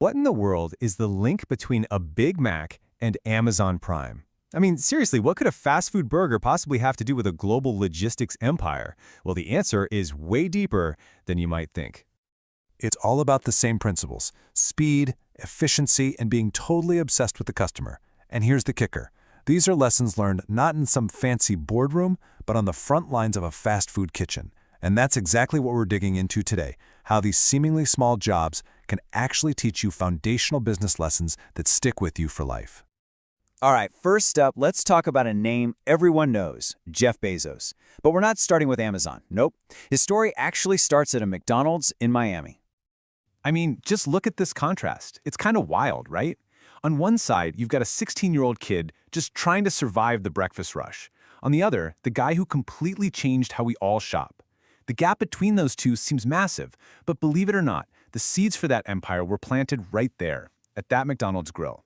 What in the world is the link between a Big Mac and Amazon Prime? I mean, seriously, what could a fast food burger possibly have to do with a global logistics empire? Well, the answer is way deeper than you might think. It's all about the same principles: speed, efficiency, and being totally obsessed with the customer. And here's the kicker. These are lessons learned not in some fancy boardroom, but on the front lines of a fast food kitchen. And that's exactly what we're digging into today, how these seemingly small jobs can actually teach you foundational business lessons that stick with you for life. All right, first up, let's talk about a name everyone knows, Jeff Bezos. But we're not starting with Amazon. Nope. His story actually starts at a McDonald's in Miami. I mean, just look at this contrast. It's kind of wild, right? On one side, you've got a 16-year-old kid just trying to survive the breakfast rush. On the other, the guy who completely changed how we all shop. The gap between those two seems massive, but believe it or not, the seeds for that empire were planted right there, at that McDonald's grill.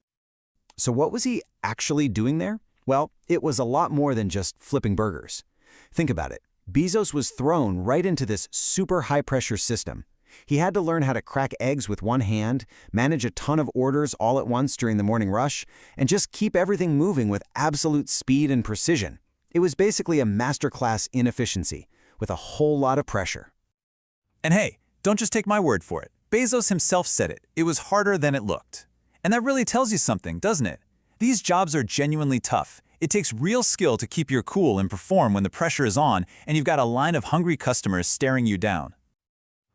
So what was he actually doing there? Well, it was a lot more than just flipping burgers. Think about it. Bezos was thrown right into this super high-pressure system. He had to learn how to crack eggs with one hand, manage a ton of orders all at once during the morning rush, and just keep everything moving with absolute speed and precision. It was basically a masterclass in efficiency, with a whole lot of pressure. And hey, don't just take my word for it. Bezos himself said it. It was harder than it looked. And that really tells you something, doesn't it? These jobs are genuinely tough. It takes real skill to keep your cool and perform when the pressure is on and you've got a line of hungry customers staring you down.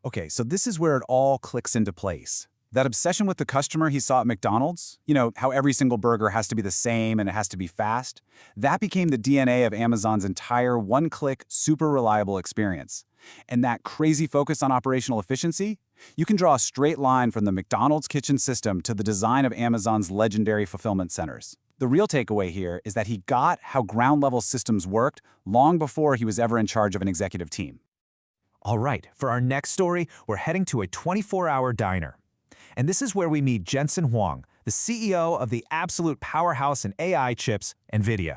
Okay, so this is where it all clicks into place. That obsession with the customer he saw at McDonald's, how every single burger has to be the same and it has to be fast, that became the DNA of Amazon's entire one-click, super reliable experience. And that crazy focus on operational efficiency? You can draw a straight line from the McDonald's kitchen system to the design of Amazon's legendary fulfillment centers. The real takeaway here is that he got how ground-level systems worked long before he was ever in charge of an executive team. All right, for our next story, we're heading to a 24-hour diner. And this is where we meet Jensen Huang, the CEO of the absolute powerhouse in AI chips, NVIDIA.